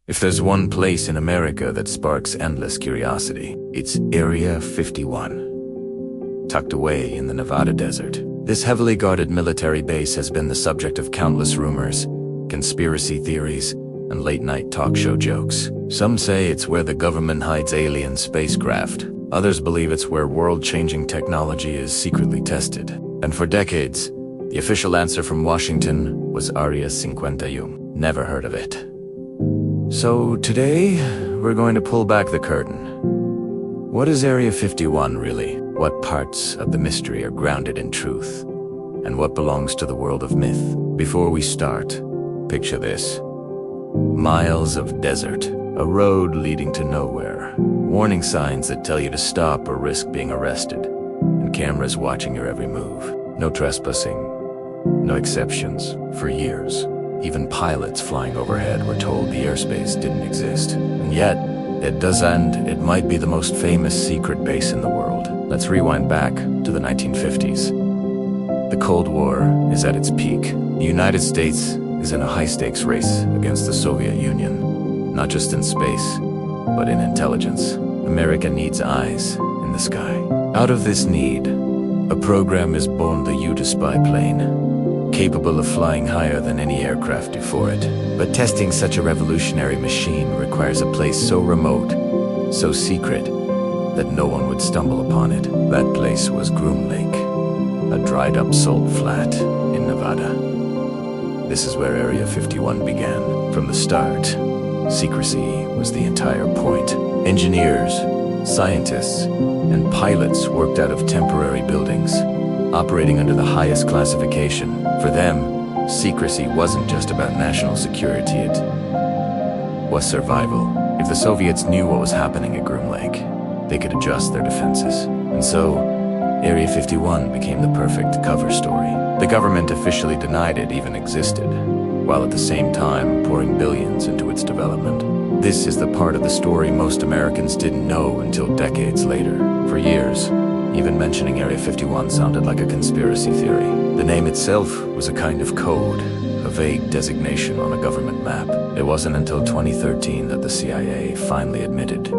If there's one place in America that sparks endless curiosity, it's Area 51. Tucked away in the Nevada desert, this heavily guarded military base has been the subject of countless rumors, conspiracy theories, and late-night talk show jokes. Some say it's where the government hides alien spacecraft. Others believe it's where world-changing technology is secretly tested. And for decades, the official answer from Washington was Area 51. Never heard of it. So today, we're going to pull back the curtain. What is Area 51 really? What parts of the mystery are grounded in truth? And what belongs to the world of myth? Before we start, picture this. Miles of desert, a road leading to nowhere, warning signs that tell you to stop or risk being arrested, and cameras watching your every move. No trespassing, no exceptions. For years, even pilots flying overhead were told the airspace didn't exist. And yet, it does, and it might be the most famous secret base in the world. Let's rewind back to the 1950s. The Cold War is at its peak. The United States is in a high-stakes race against the Soviet Union, not just in space, but in intelligence. America needs eyes in the sky. Out of this need, a program is born, the U-2 plane, capable of flying higher than any aircraft before it. But testing such a revolutionary machine requires a place so remote, so secret, that no one would stumble upon it. That place was Groom Lake, a dried-up salt flat in Nevada. This is where Area 51 began. From the start, secrecy was the entire point. Engineers, scientists, and pilots worked out of temporary buildings, operating under the highest classification. For them, secrecy wasn't just about national security, it was survival. If the Soviets knew what was happening at Groom Lake, they could adjust their defenses. And so, Area 51 became the perfect cover story. The government officially denied it even existed, while at the same time pouring billions into its development. This is the part of the story most Americans didn't know until decades later. For years, even mentioning Area 51 sounded like a conspiracy theory. The name itself was a kind of code, a vague designation on a government map. It wasn't until 2013 that the CIA finally admitted,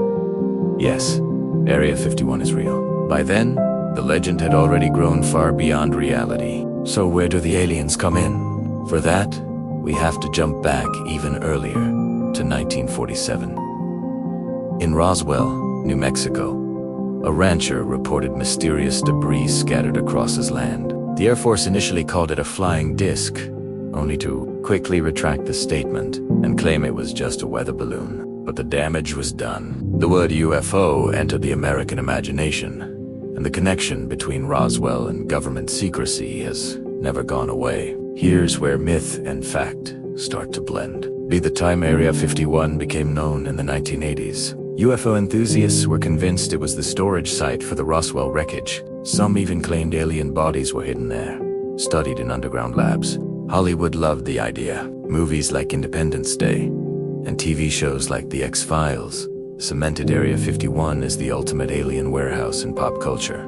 yes, Area 51 is real. By then, the legend had already grown far beyond reality. So where do the aliens come in? For that, we have to jump back even earlier, to 1947. In Roswell, New Mexico, a rancher reported mysterious debris scattered across his land. The Air Force initially called it a flying disc, only to quickly retract the statement and claim it was just a weather balloon. But the damage was done. The word UFO entered the American imagination, and the connection between Roswell and government secrecy has never gone away. Here's where myth and fact start to blend. By the time Area 51 became known in the 1980s, UFO enthusiasts were convinced it was the storage site for the Roswell wreckage. Some even claimed alien bodies were hidden there, studied in underground labs. Hollywood loved the idea. Movies like Independence Day and TV shows like The X-Files cemented Area 51 as the ultimate alien warehouse in pop culture.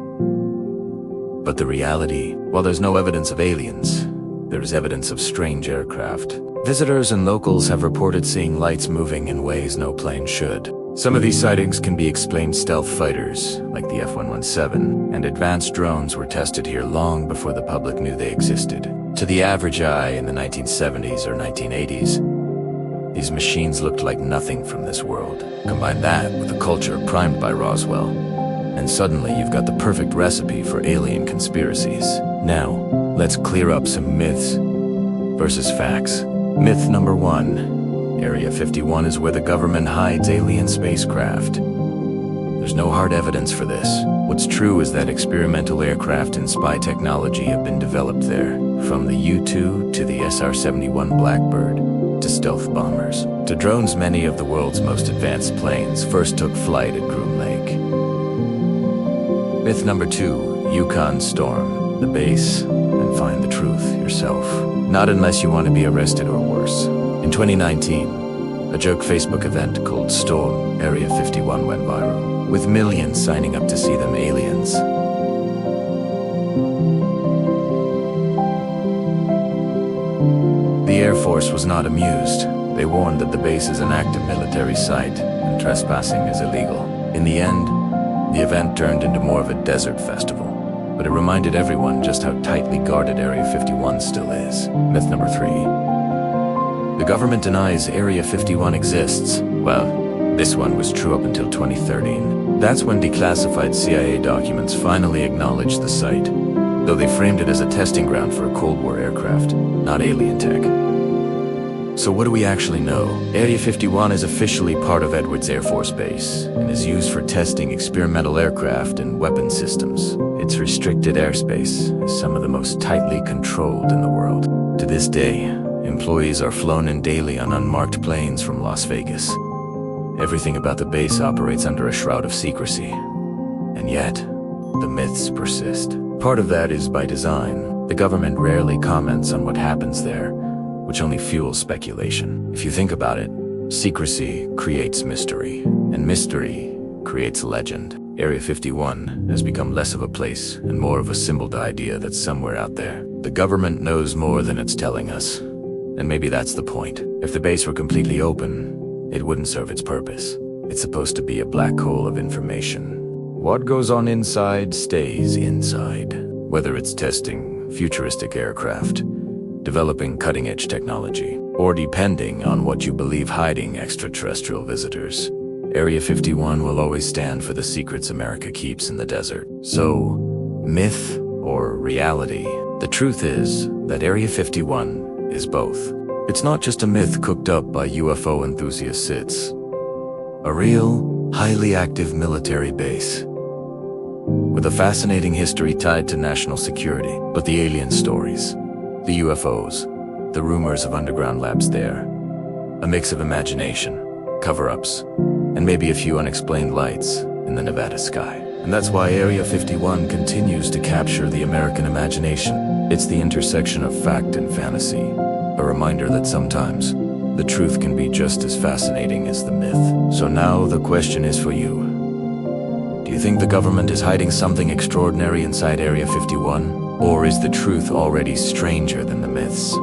But the reality, while there's no evidence of aliens, there is evidence of strange aircraft. Visitors and locals have reported seeing lights moving in ways no plane should. Some of these sightings can be explained stealth fighters, like the F-117, and advanced drones were tested here long before the public knew they existed. To the average eye in the 1970s or 1980s, these machines looked like nothing from this world. Combine that with a culture primed by Roswell, and suddenly you've got the perfect recipe for alien conspiracies. Now, let's clear up some myths versus facts. Myth number 1. Area 51 is where the government hides alien spacecraft. There's no hard evidence for this. What's true is that experimental aircraft and spy technology have been developed there, from the U-2 to the SR-71 Blackbird, to stealth bombers, to drones. Many of the world's most advanced planes first took flight at Groom Lake. Myth number 2, Yukon storm the base and find the truth yourself. Not unless you want to be arrested or worse. In 2019, a joke Facebook event called Storm Area 51 went viral, with millions signing up to see them aliens. The Air Force was not amused. They warned that the base is an active military site and trespassing is illegal. In the end, the event turned into more of a desert festival, but it reminded everyone just how tightly guarded Area 51 still is. Myth number 3. The government denies Area 51 exists. Well, this one was true up until 2013. That's when declassified CIA documents finally acknowledged the site, though they framed it as a testing ground for a Cold War aircraft, not alien tech. So what do we actually know? Area 51 is officially part of Edwards Air Force Base and is used for testing experimental aircraft and weapon systems. Its restricted airspace is some of the most tightly controlled in the world. To this day, employees are flown in daily on unmarked planes from Las Vegas. Everything about the base operates under a shroud of secrecy. And yet, the myths persist. Part of that is by design. The government rarely comments on what happens there, which only fuels speculation. If you think about it, secrecy creates mystery, and mystery creates legend. Area 51 has become less of a place and more of a symboled idea that's somewhere out there. The government knows more than it's telling us, and maybe that's the point. If the base were completely open, it wouldn't serve its purpose. It's supposed to be a black hole of information. What goes on inside stays inside, whether it's testing futuristic aircraft, developing cutting-edge technology, or depending on what you believe hiding extraterrestrial visitors. Area 51 will always stand for the secrets America keeps in the desert. So, myth or reality? The truth is that Area 51 is both. It's not just a myth cooked up by UFO enthusiasts, it's a real, highly active military base with a fascinating history tied to national security. But the alien stories, the UFOs, the rumors of underground labs there, a mix of imagination, cover-ups, and maybe a few unexplained lights in the Nevada sky. And that's why Area 51 continues to capture the American imagination. It's the intersection of fact and fantasy, a reminder that sometimes the truth can be just as fascinating as the myth. So now the question is for you. Do you think the government is hiding something extraordinary inside Area 51? Or is the truth already stranger than the myths?